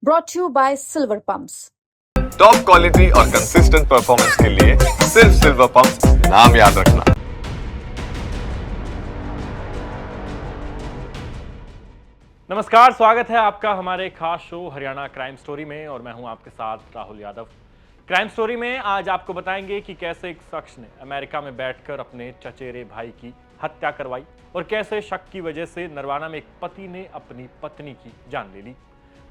brought to you by Silver Pumps. Top quality और consistent performance के लिए सिर्फ सिल्वर पंप नाम याद रखना। नमस्कार, स्वागत है आपका हमारे खास शो हरियाणा क्राइम स्टोरी में और मैं हूं आपके साथ राहुल यादव। क्राइम स्टोरी में आज आपको बताएंगे कि कैसे एक शख्स ने अमेरिका में बैठकर अपने चचेरे भाई की हत्या करवाई और कैसे शक की वजह से नरवाना में एक पति ने अपनी पत्नी की जान ले ली।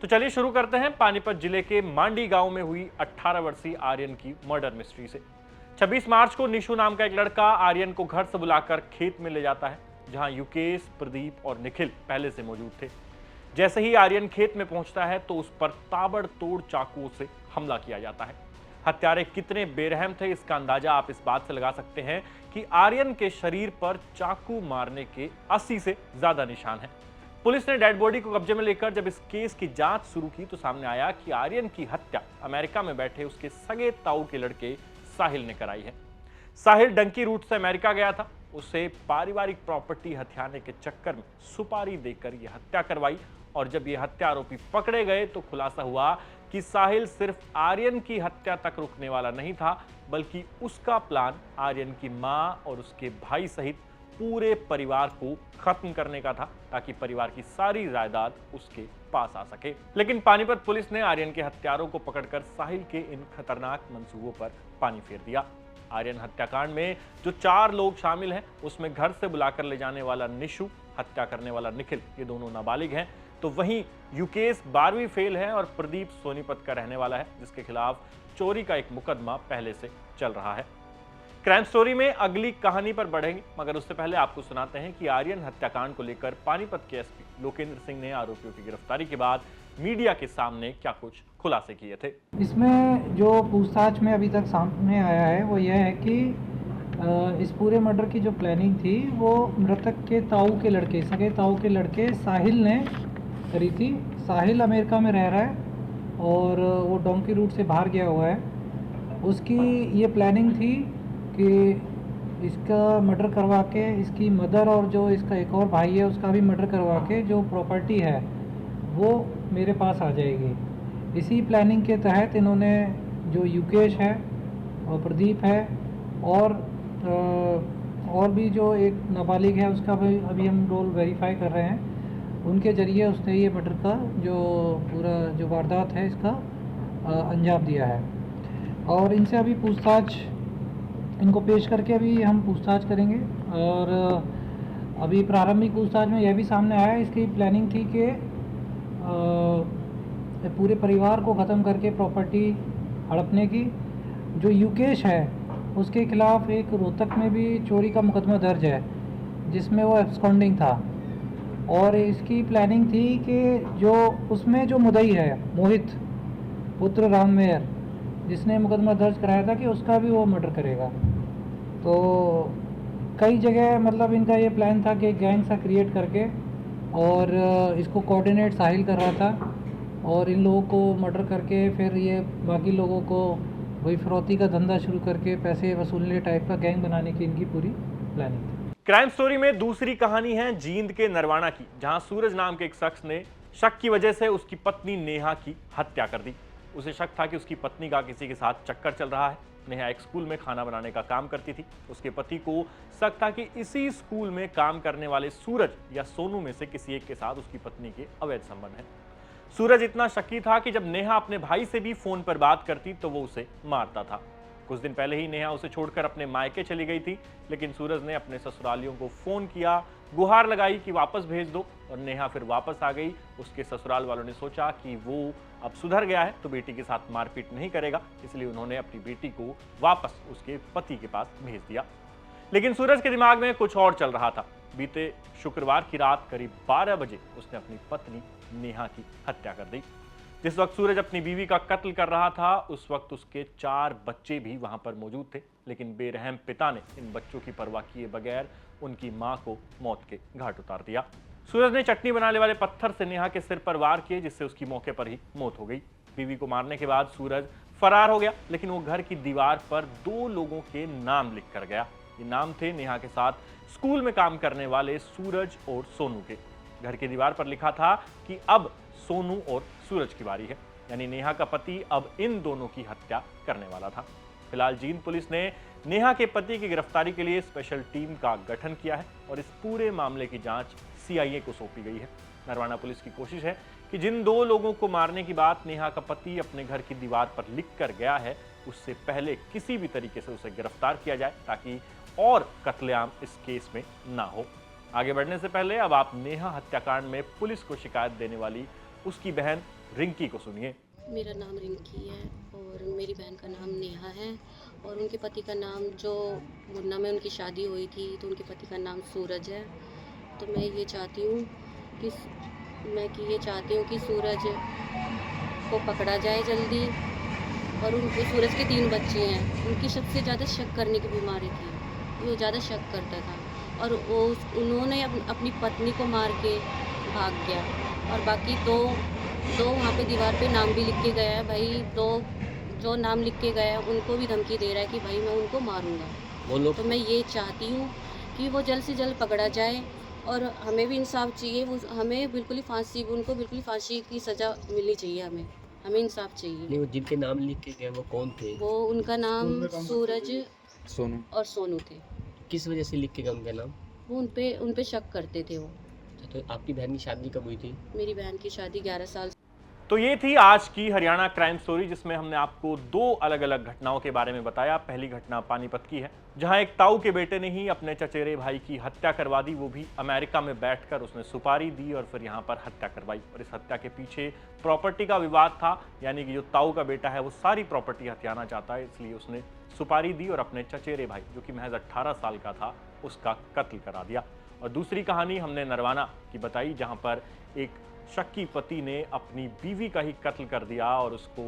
तो चलिए शुरू करते हैं पानीपत जिले के मांडी गांव में हुई 18 वर्षीय आर्यन की मर्डर मिस्ट्री से। 26 मार्च को निशु नाम का एक लड़का आर्यन को घर से बुलाकर खेत में ले जाता है, जहां युकेश, प्रदीप और निखिल पहले से मौजूद थे। जैसे ही आर्यन खेत में पहुंचता है तो उस पर ताबड़तोड़ चाकुओं से हमला किया जाता है। हत्यारे कितने बेरहम थे इसका अंदाजा आप इस बात से लगा सकते हैं कि आर्यन के शरीर पर चाकू मारने के 80 से ज्यादा निशान हैं। पुलिस ने डेड बॉडी को कब्जे में लेकर जब इस केस की जांच शुरू की तो सामने आया कि आर्यन की हत्या अमेरिका में बैठे उसके सगे ताऊ के लड़के साहिल ने कराई है। साहिल डंकी रूट से अमेरिका गया था। उसे पारिवारिक प्रॉपर्टी हथियाने के चक्कर में सुपारी देकर यह हत्या करवाई और जब ये हत्या आरोपी पकड़े गए तो खुलासा हुआ कि साहिल सिर्फ आर्यन की हत्या तक रुकने वाला नहीं था, बल्कि उसका प्लान आर्यन की मां और उसके भाई सहित पूरे परिवार को खत्म करने का था, ताकि परिवार की सारी जायदाद उसके पास आ सके। लेकिन पानीपत पुलिस ने आर्यन के हत्यारों को पकड़कर साहिल के इन खतरनाक मंसूबों पर पानी फेर दिया। आर्यन हत्याकांड में जो 4 लोग शामिल हैं उसमें घर से बुलाकर ले जाने वाला निशु, हत्या करने वाला निखिल, ये दोनों नाबालिग हैं। तो वहीं युकेश 12वीं फेल है और प्रदीप सोनीपत का रहने वाला है, जिसके खिलाफ चोरी का एक मुकदमा पहले से चल रहा है। क्राइम स्टोरी में अगली कहानी पर बढ़ेंगे, मगर उससे पहले आपको सुनाते हैं कि आर्यन हत्याकांड को लेकर पानीपत के एसपी लोकेंद्र सिंह ने आरोपियों की गिरफ्तारी के बाद मीडिया के सामने क्या कुछ खुलासे किए थे। इसमें जो पूछताछ में अभी तक सामने आया है वो यह है कि इस पूरे मर्डर की जो प्लानिंग थी वो मृतक के ताऊ के लड़के, सगे ताऊ के लड़के साहिल ने करी थी। साहिल अमेरिका में रह रहा है और वो डोंकी रूट से बाहर गया हुआ है। उसकी ये प्लानिंग थी कि इसका मर्डर करवा के इसकी मदर और जो इसका एक और भाई है उसका भी मर्डर करवा के जो प्रॉपर्टी है वो मेरे पास आ जाएगी। इसी प्लानिंग के तहत इन्होंने जो युकेश है और प्रदीप है और भी जो एक नाबालिग है उसका भी अभी हम रोल वेरीफाई कर रहे हैं, उनके ज़रिए उसने ये मर्डर का जो पूरा जो वारदात है इसका अंजाम दिया है। और इनसे अभी पूछताछ, इनको पेश करके अभी हम पूछताछ करेंगे। और अभी प्रारंभिक पूछताछ में यह भी सामने आया, इसकी प्लानिंग थी कि पूरे परिवार को ख़त्म करके प्रॉपर्टी हड़पने की। जो युकेश है उसके खिलाफ एक रोहतक में भी चोरी का मुकदमा दर्ज है जिसमें वो एब्सकॉन्डिंग था। और इसकी प्लानिंग थी कि जो उसमें जो मुद्दई है मोहित पुत्र राममेयर, जिसने मुकदमा दर्ज कराया था, कि उसका भी वो मर्डर करेगा। तो कई जगह मतलब इनका ये प्लान था कि गैंग सा क्रिएट करके और इसको कोऑर्डिनेट साहिल कर रहा था और इन लोगों को मर्डर करके फिर ये बाकी लोगों को वही फिरौती का धंधा शुरू करके पैसे वसूलने टाइप का गैंग बनाने की इनकी पूरी प्लानिंग थी। क्राइम स्टोरी में दूसरी कहानी है जींद के नरवाना की, जहां सूरज नाम के एक शख्स ने शक की वजह से उसकी पत्नी नेहा की हत्या कर दी। उसे शक था कि उसकी पत्नी का किसी के साथ चक्कर चल रहा है। नेहा एक स्कूल में खाना बनाने का काम करती थी। उसके पति को शक था कि इसी स्कूल में काम करने वाले सूरज या सोनू में से किसी एक के साथ उसकी पत्नी के अवैध संबंध हैं। सूरज इतना शक्की था कि जब नेहा अपने भाई से भी फोन पर बात करती तो वो उसे मारता था। कुछ दिन पहले ही नेहा उसे छोड़कर अपने मायके चली गई थी, लेकिन सूरज ने अपने ससुरालियों को फोन किया, गुहार लगाई कि वापस भेज दो, और नेहा फिर वापस आ गई। उसके ससुराल वालों ने सोचा कि वो अब सुधर गया है तो बेटी के साथ मारपीट नहीं करेगा, इसलिए उन्होंने अपनी बेटी को वापस उसके पति के पास भेज दिया। लेकिन सूरज के दिमाग में कुछ और चल रहा था। बीते शुक्रवार की रात करीब 12 बजे उसने अपनी पत्नी नेहा की हत्या कर दी। जिस वक्त सूरज अपनी बीवी का कत्ल कर रहा था उस वक्त उसके 4 बच्चे भी वहां पर मौजूद थे, लेकिन बेरहम पिता ने इन बच्चों की परवाह किए बगैर उनकी मां को मौत के घाट उतार दिया। सूरज ने चटनी बनाने वाले पत्थर से नेहा के सिर पर वार किए, जिससे उसकी मौके पर ही मौत हो गई। बीवी को मारने के बाद सूरज फरार हो गया, लेकिन वो घर की दीवार पर 2 लोगों के नाम लिख कर गया। ये नाम थे नेहा के साथ स्कूल में काम करने वाले सूरज और सोनू के। घर की दीवार पर लिखा था कि अब सोनू और सूरज की बारी है। यानी नेहा का पति अब इन दोनों की हत्या करने वाला था। फिलहाल जींद पुलिस ने नेहा के पति की गिरफ्तारी के लिए स्पेशल टीम का गठन किया है और इस पूरे मामले की जांच सीआईए को सौंपी गई है। नरवाना पुलिस की कोशिश है कि जिन 2 लोगों को मारने की बात नेहा का पति अपने घर की दीवार पर लिख कर गया है, उससे पहले किसी भी तरीके से उसे गिरफ्तार किया जाए ताकि और कत्लेआम इस केस में ना हो। आगे बढ़ने से पहले अब आप नेहा हत्याकांड में पुलिस को शिकायत देने वाली उसकी बहन रिंकी को सुनिए। मेरा नाम रिंकी है और मेरी बहन का नाम नेहा है और उनके पति का नाम, जो मुन्ना में उनकी शादी हुई थी तो उनके पति का नाम सूरज है। तो मैं ये चाहती हूँ कि सूरज को पकड़ा जाए जल्दी। और उनके सूरज के 3 बच्चे हैं, उनकी सबसे ज़्यादा शक करने की बीमारी थी, वो ज़्यादा शक करता था और उन्होंने अपनी पत्नी को मार के भाग गया। और बाकी दो वहाँ पे दीवार पे नाम भी लिख के गया है भाई, 2 जो नाम लिख के गया है उनको भी धमकी दे रहा है कि भाई मैं उनको मारूंगा। तो मैं ये चाहती हूँ कि वो जल्द से जल्द पकड़ा जाए और हमें भी इंसाफ चाहिए। वो हमें उनको बिल्कुल फांसी की सज़ा मिलनी चाहिए। हमें इंसाफ चाहिए। नहीं, वो जिनके नाम लिख के गए वो कौन थे? वो उनका नाम सूरज और सोनू थे। किस वजह से लिख के गए उनका नाम? वो उन पे शक करते थे वो। तो आपकी बहन की शादी कब हुई थी? मेरी बहन की शादी 11 साल। तो ये थी आज की हरियाणा क्राइम स्टोरी, जिसमें हमने आपको 2 अलग अलग घटनाओं के बारे में बताया। पहली घटना पानीपत की है, जहां एक ताऊ के बेटे ने ही अपने चचेरे भाई की हत्या करवा दी, वो भी अमेरिका में बैठकर। उसने सुपारी दी और फिर यहां पर हत्या करवाई। और इस हत्या के पीछे प्रॉपर्टी का विवाद था, यानी कि जो ताऊ का बेटा है वो सारी प्रॉपर्टी हथियाना चाहता है, इसलिए उसने सुपारी दी और अपने चचेरे भाई, जो कि महज 18 साल का था, उसका कत्ल करा दिया। और दूसरी कहानी हमने नरवाना की बताई, जहां पर एक शक्की पति ने अपनी बीवी का ही कत्ल कर दिया और उसको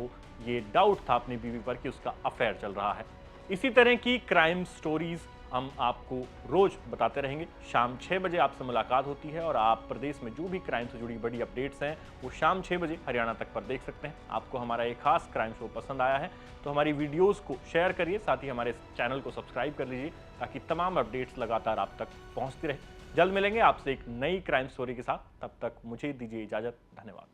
ये डाउट था अपनी बीवी पर कि उसका अफेयर चल रहा है। इसी तरह की क्राइम स्टोरीज हम आपको रोज बताते रहेंगे। शाम 6 बजे आपसे मुलाकात होती है और आप प्रदेश में जो भी क्राइम से जुड़ी बड़ी अपडेट्स हैं वो शाम 6 बजे हरियाणा तक पर देख सकते हैं। आपको हमारा एक खास क्राइम शो पसंद आया है तो हमारी वीडियोस को शेयर करिए, साथ ही हमारे चैनल को सब्सक्राइब कर लीजिए ताकि तमाम अपडेट्स लगातार आप तक पहुंचती रहे। जल्द मिलेंगे आपसे एक नई क्राइम स्टोरी के साथ, तब तक मुझे दीजिए इजाजत। धन्यवाद।